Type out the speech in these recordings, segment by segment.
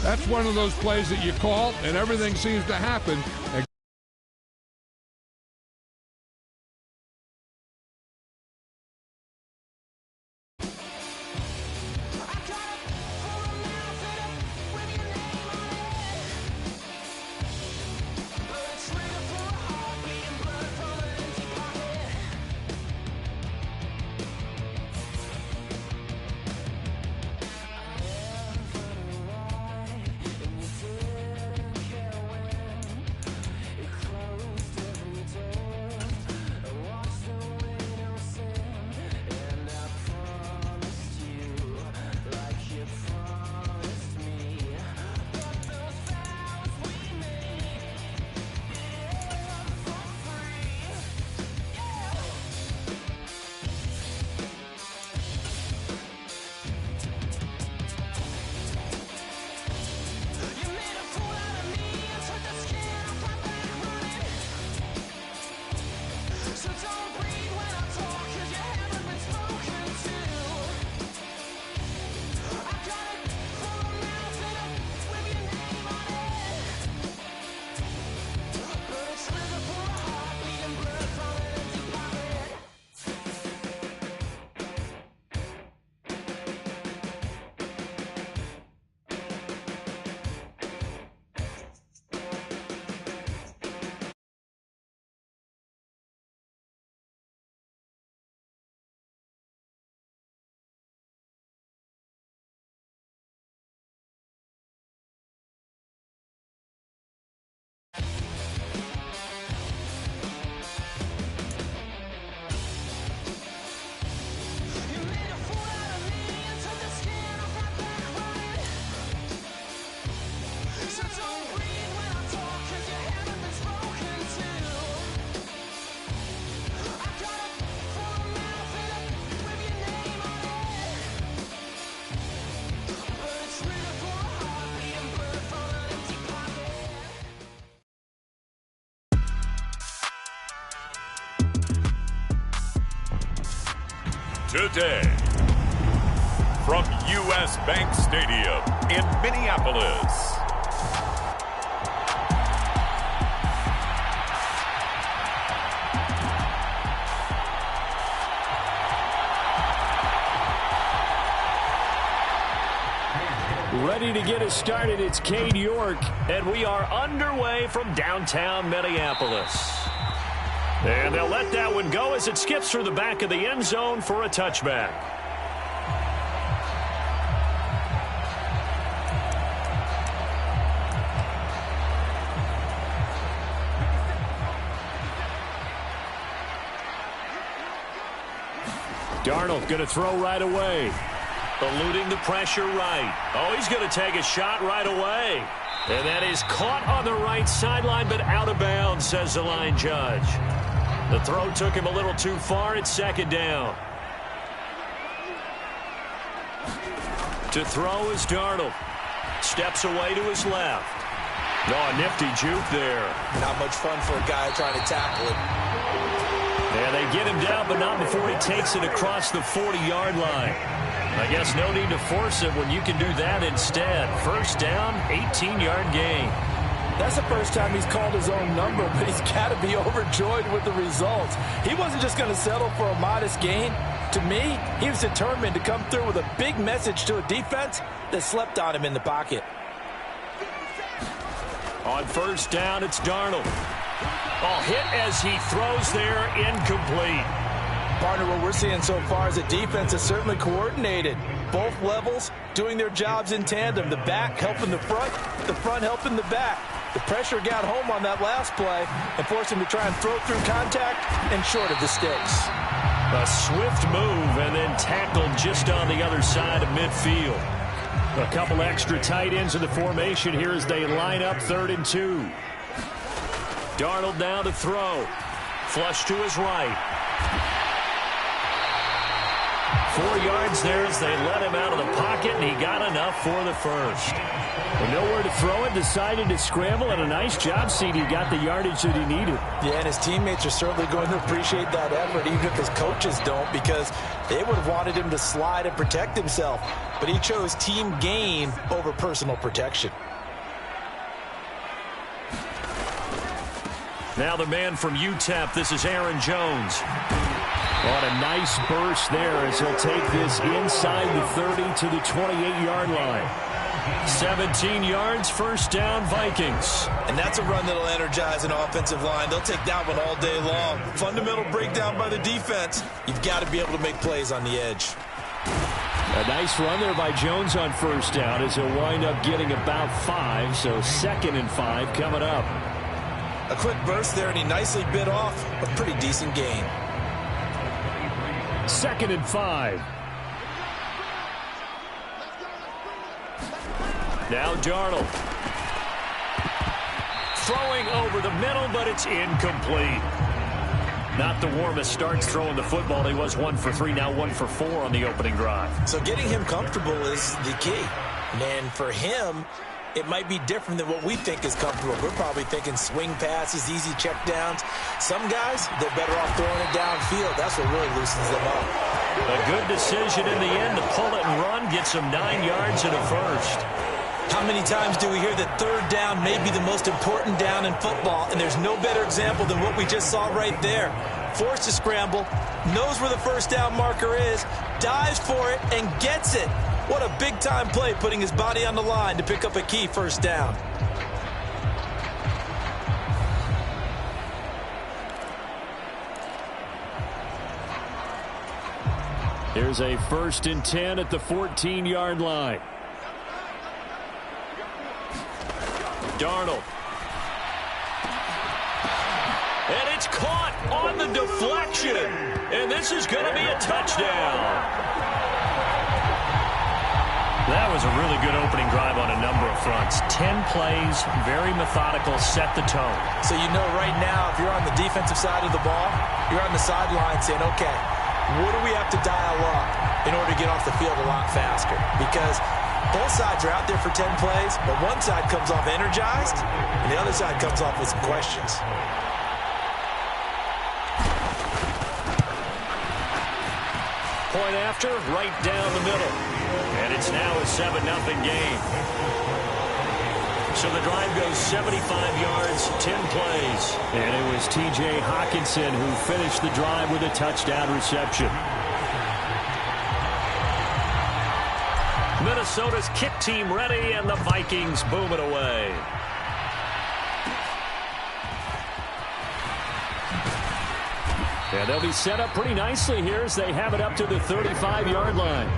That's one of those plays that you call, and everything seems to happen. Today, from U.S. Bank Stadium in Minneapolis, ready to get us started. It's Cade York, and we are underway from downtown Minneapolis. And they'll let that one go as it skips through the back of the end zone for a touchback. Darnold going to throw right away. Eluding the pressure right. Oh, he's going to take a shot right away. And that is caught on the right sideline, but out of bounds, says the line judge. The throw took him a little too far. It's second down. To throw is Darnold. Steps away to his left. Oh, a nifty juke there. Not much fun for a guy trying to tackle it. And they get him down, but not before he takes it across the 40-yard line. I guess no need to force it when you can do that instead. First down, 18-yard gain. That's the first time he's called his own number, but he's got to be overjoyed with the results. He wasn't just going to settle for a modest gain. To me, he was determined to come through with a big message to a defense that slept on him in the pocket. On first down, it's Darnold. Oh, hit as he throws there, incomplete. Partner, what we're seeing so far is a defense is certainly coordinated. Both levels doing their jobs in tandem. The back helping the front helping the back. The pressure got home on that last play and forced him to try and throw through contact and short of the sticks. A swift move and then tackled just on the other side of midfield. A couple extra tight ends in the formation here as they line up 3rd and 2. Darnold now to throw. Flush to his right. 4 yards there as they let him out of the pocket, and he got enough for the first. With nowhere to throw it, decided to scramble, and a nice job, CD. Got the yardage that he needed. Yeah, and his teammates are certainly going to appreciate that effort, even if his coaches don't, because they would have wanted him to slide and protect himself. But he chose team gain over personal protection. Now the man from UTEP, this is Aaron Jones. On a nice burst there as he'll take this inside the 30 to the 28-yard line. 17 yards, first down, Vikings. And that's a run that'll energize an offensive line. They'll take that one all day long. Fundamental breakdown by the defense. You've got to be able to make plays on the edge. A nice run there by Jones on first down as he'll wind up getting about 5, so 2nd and 5 coming up. A quick burst there, and he nicely bit off a pretty decent gain. 2nd and 5. Now Darnold. Throwing over the middle, but it's incomplete. Not the warmest starts throwing the football. He was 1 for 3, now 1 for 4 on the opening drive. So getting him comfortable is the key. And for him, it might be different than what we think is comfortable. We're probably thinking swing passes, easy checkdowns. Some guys, they're better off throwing it downfield. That's what really loosens them up. A good decision in the end to pull it and run, gets him 9 yards and a first. How many times do we hear that third down may be the most important down in football, and there's no better example than what we just saw right there. Forced to scramble, knows where the first down marker is, dives for it, and gets it. What a big-time play, putting his body on the line to pick up a key first down. Here's a 1st and 10 at the 14-yard line. Darnold. And it's caught on the deflection. And this is going to be a touchdown. That was a really good opening drive on a number of fronts. 10 plays, very methodical, set the tone. So you know right now, if you're on the defensive side of the ball, you're on the sideline saying, okay, what do we have to dial up in order to get off the field a lot faster? Because both sides are out there for 10 plays, but one side comes off energized, and the other side comes off with some questions. Point after, right down the middle. And it's now a 7-0 game. So the drive goes 75 yards, 10 plays. And it was T.J. Hawkinson who finished the drive with a touchdown reception. Minnesota's kick team ready, and the Vikings boom it away. And they'll be set up pretty nicely here as they have it up to the 35-yard line.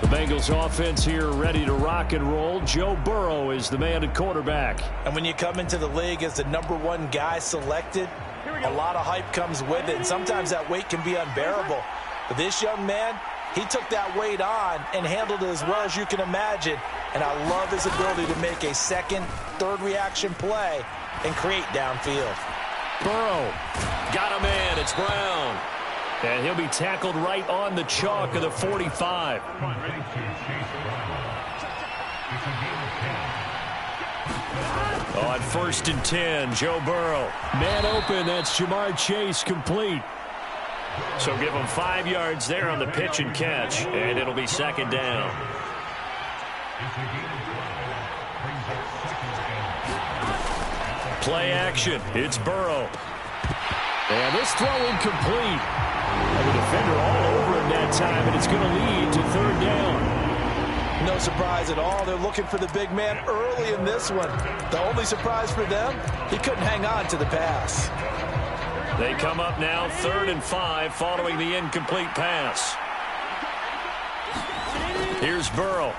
The Bengals offense here ready to rock and roll. Joe Burrow is the man at quarterback. And when you come into the league as the #1 guy selected, a lot of hype comes with it. And sometimes that weight can be unbearable. But this young man, he took that weight on and handled it as well as you can imagine. And I love his ability to make a second, third reaction play and create downfield. Burrow got a man. It's Brown. And he'll be tackled right on the chalk of the 45. On 1st and 10, Joe Burrow. Man open, that's Jamar Chase, complete. So give him 5 yards there on the pitch and catch, and it'll be 2nd down. Play action, it's Burrow. And this throw incomplete. And the defender all over him that time, and it's going to lead to 3rd down. No surprise at all. They're looking for the big man early in this one. The only surprise for them, he couldn't hang on to the pass. They come up now 3rd and 5 following the incomplete pass. Here's Burrow.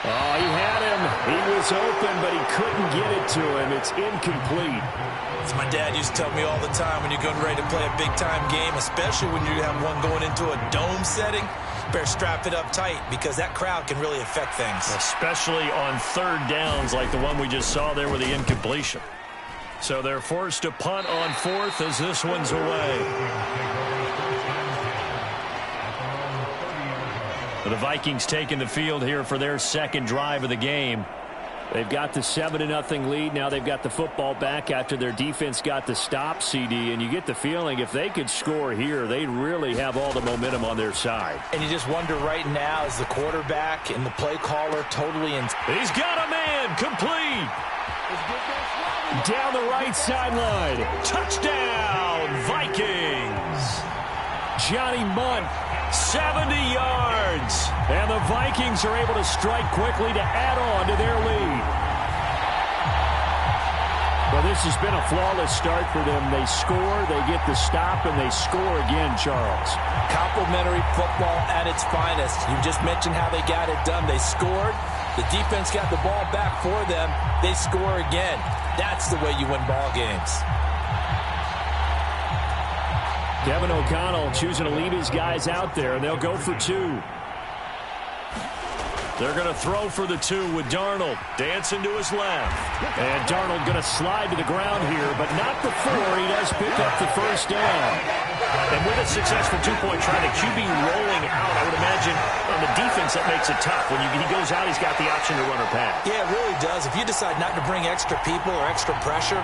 Oh, he had him. He was open, but he couldn't get it to him. It's incomplete. As my dad used to tell me all the time, when you're getting ready to play a big-time game, especially when you have one going into a dome setting, better strap it up tight because that crowd can really affect things. Especially on 3rd downs like the one we just saw there with the incompletion. So they're forced to punt on fourth as this one's away. The Vikings taking the field here for their second drive of the game. They've got the 7-0 lead. Now they've got the football back after their defense got the stop, CD. And you get the feeling if they could score here, they really have all the momentum on their side. And you just wonder right now, is the quarterback and the play caller totally in? He's got a man complete. Down the right sideline. Touchdown, Vikings. Johnny Munt, 70 yards. And the Vikings are able to strike quickly to add on to their lead. Well, this has been a flawless start for them. They score, they get the stop, and they score again, Charles. Complimentary football at its finest. You just mentioned how they got it done. They scored. The defense got the ball back for them. They score again. That's the way you win ball games. Kevin O'Connell choosing to leave his guys out there, and they'll go for two. They're going to throw for the two with Darnold dancing to his left. And Darnold going to slide to the ground here, but not before he does pick up the first down. And with a successful two-point try, the QB rolling out, I would imagine on the defense that makes it tough. When he goes out, he's got the option to run or pass. Yeah, it really does. If you decide not to bring extra people or extra pressure,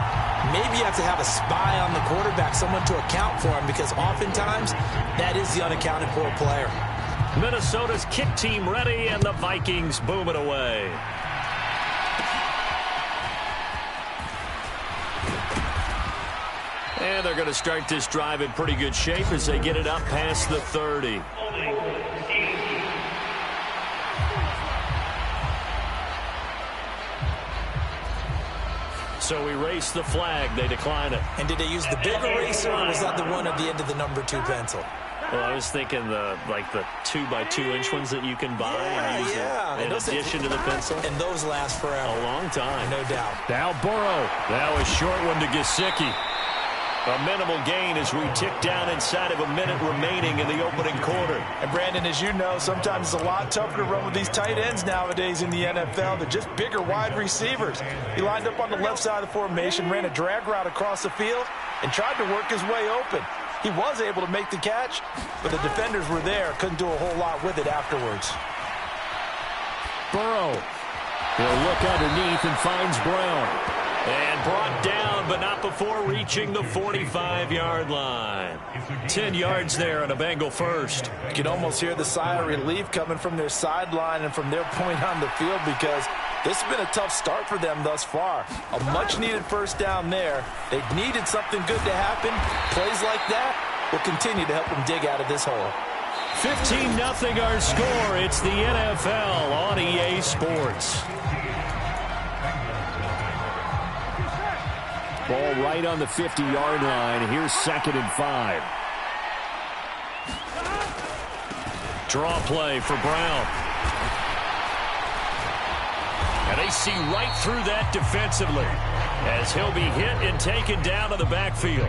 maybe you have to have a spy on the quarterback, someone to account for him, because oftentimes that is the unaccounted for player. Minnesota's kick team ready, and the Vikings boom it away. And they're going to start this drive in pretty good shape as they get it up past the 30. So we race the flag. They decline it. And did they use the big eraser, or was that the one at the end of the number 2 pencil? Well, I was thinking the 2x2-inch ones that you can buy and use in addition to the pencil. And those last forever. A long time. No doubt. Now Burrow. That was short one to Gesicki. A minimal gain as we tick down inside of a minute remaining in the opening quarter. And Brandon, as you know, sometimes it's a lot tougher to run with these tight ends nowadays in the NFL. They're just bigger wide receivers. He lined up on the left side of the formation, ran a drag route across the field, and tried to work his way open. He was able to make the catch, but the defenders were there. Couldn't do a whole lot with it afterwards. Burrow. He'll look underneath and finds Brown. And brought down, but not before reaching the 45-yard line. 10 yards there and a Bengal first. You can almost hear the sigh of relief coming from their sideline and from their point on the field, because this has been a tough start for them thus far. A much-needed first down there. They needed something good to happen. Plays like that will continue to help them dig out of this hole. 15-0 our score. It's the NFL on EA Sports. Ball right on the 50-yard line. Here's 2nd and 5. Draw play for Brown. And they see right through that defensively as he'll be hit and taken down to the backfield.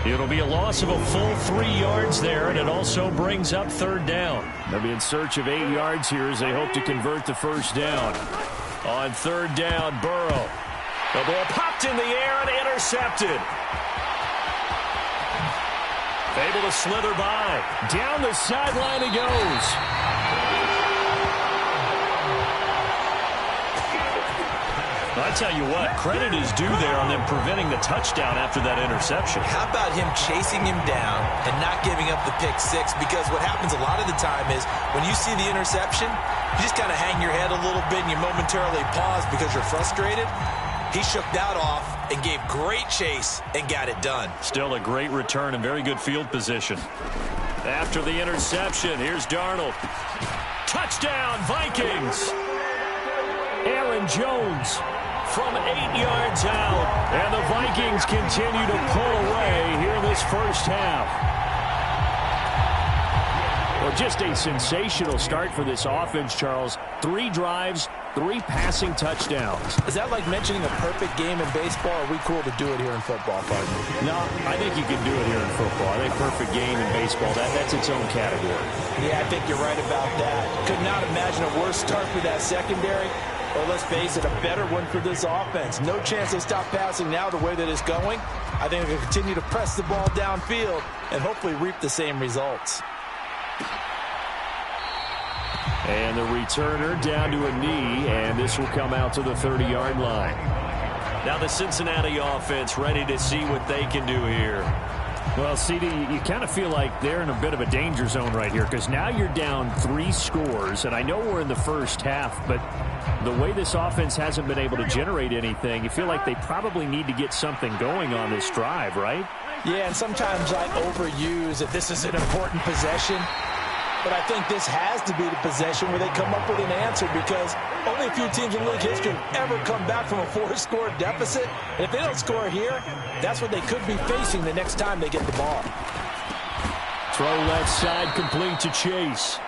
It'll be a loss of a full 3 yards there, and it also brings up 3rd down. They'll be in search of 8 yards here as they hope to convert the first down. On 3rd down, Burrow. The ball popped in the air and intercepted. Able to slither by. Down the sideline he goes. I tell you what, credit is due there on them preventing the touchdown after that interception. How about him chasing him down and not giving up the pick six? Because what happens a lot of the time is when you see the interception, you just kind of hang your head a little bit and you momentarily pause because you're frustrated. He shook that off and gave great chase and got it done. Still a great return and very good field position. After the interception, here's Darnold. Touchdown, Vikings! Aaron Jones from 8 yards out. And the Vikings continue to pull away here in this first half. Well, just a sensational start for this offense, Charles. 3 drives, 3 passing touchdowns. Is that like mentioning a perfect game in baseball, or are we cool to do it here in football, partner? No, I think you can do it here in football. I think perfect game in baseball, that's its own category. Yeah, I think you're right about that. Could not imagine a worse start for that secondary. Well, let's face it, a better one for this offense. No chance they stop passing now the way that it's going. I think they'll continue to press the ball downfield and hopefully reap the same results. And the returner down to a knee, and this will come out to the 30-yard line. Now the Cincinnati offense ready to see what they can do here. Well, CD, you kind of feel like they're in a bit of a danger zone right here because now you're down 3 scores, and I know we're in the first half, but the way this offense hasn't been able to generate anything, you feel like they probably need to get something going on this drive, right? Yeah, and sometimes I overuse that this is an important possession. But I think this has to be the possession where they come up with an answer because only a few teams in league history have ever come back from a 4-score deficit. And if they don't score here, that's what they could be facing the next time they get the ball. Throw left side complete to Chase.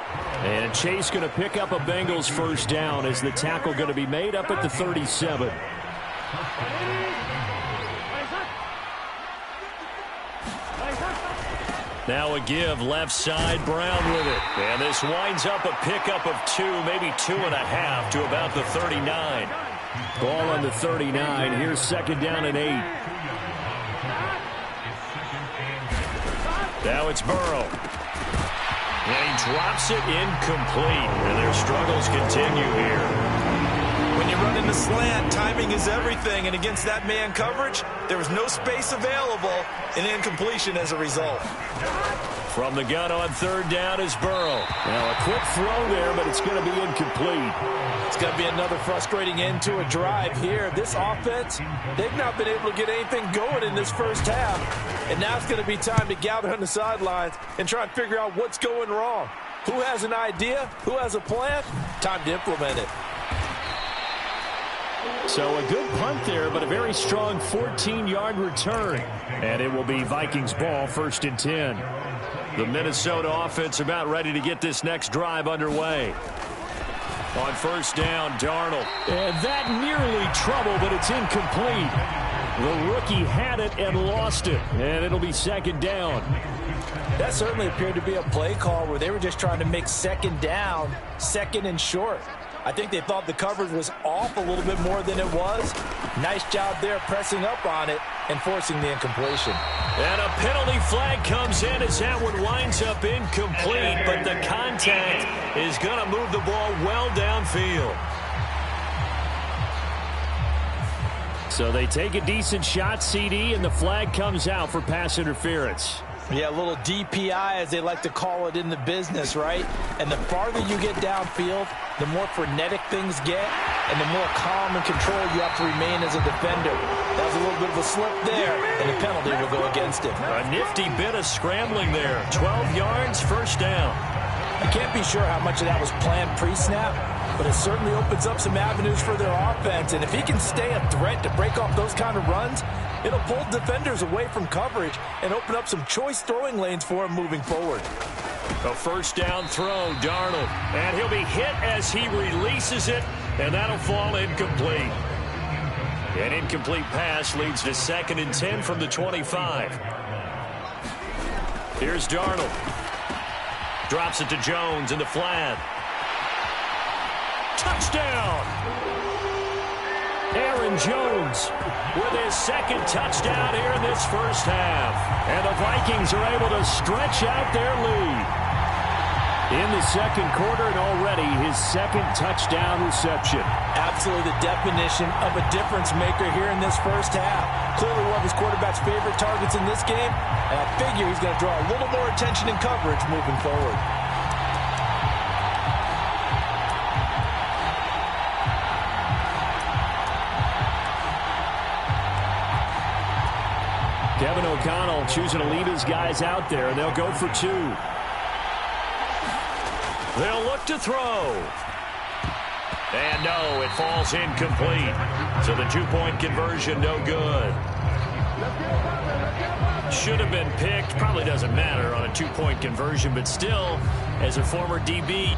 And Chase going to pick up a Bengals first down as the tackle going to be made up at the 37. Now a give left side, Brown with it. And this winds up a pickup of 2, maybe 2.5 to about the 39. Ball on the 39. Here's second down and 8. Now it's Burrow. And he drops it incomplete. And their struggles continue here. When you run in the slant, timing is everything. And against that man coverage, there was no space available, and incompletion as a result. From the gun on third down is Burrow. Now a quick throw there, but it's going to be incomplete. It's going to be another frustrating end to a drive here. This offense, they've not been able to get anything going in this first half. And now it's going to be time to gather on the sidelines and try and figure out what's going wrong. Who has an idea? Who has a plan? Time to implement it. So a good punt there, but a very strong 14-yard return. And it will be Vikings ball, 1st and 10. The Minnesota offense about ready to get this next drive underway. On first down, Darnold. And that nearly trouble, but it's incomplete. The rookie had it and lost it. And it'll be second down. That certainly appeared to be a play call where they were just trying to make second down, second and short. I think they thought the coverage was off a little bit more than it was. Nice job there pressing up on it and forcing the incompletion. And a penalty flag comes in as that one winds up incomplete, but the contact is going to move the ball well downfield. So they take a decent shot, CD, and the flag comes out for pass interference. Yeah, a little DPI, as they like to call it in the business, right? And the farther you get downfield, the more frenetic things get, and the more calm and control you have to remain as a defender. That was a little bit of a slip there, and the penalty will go against him. A nifty bit of scrambling there. 12 yards, first down. I can't be sure how much of that was planned pre-snap, but it certainly opens up some avenues for their offense. And if he can stay a threat to break off those kind of runs, it'll pull defenders away from coverage and open up some choice throwing lanes for him moving forward. A first down throw, Darnold. And he'll be hit as he releases it, and that'll fall incomplete. An incomplete pass leads to 2nd and 10 from the 25. Here's Darnold. Drops it to Jones in the flat. Touchdown! Aaron Jones with his 2nd touchdown here in this first half. And the Vikings are able to stretch out their lead in the 2nd quarter, and already his 2nd touchdown reception. Absolutely the definition of a difference maker here in this first half. Clearly one of his quarterback's favorite targets in this game, and I figure he's going to draw a little more attention and coverage moving forward. Kevin O'Connell choosing to leave his guys out there, and they'll go for 2. They'll look to throw. And no, it falls incomplete. So the 2-point conversion, no good. Should have been picked. Probably doesn't matter on a 2-point conversion, but still, as a former DB,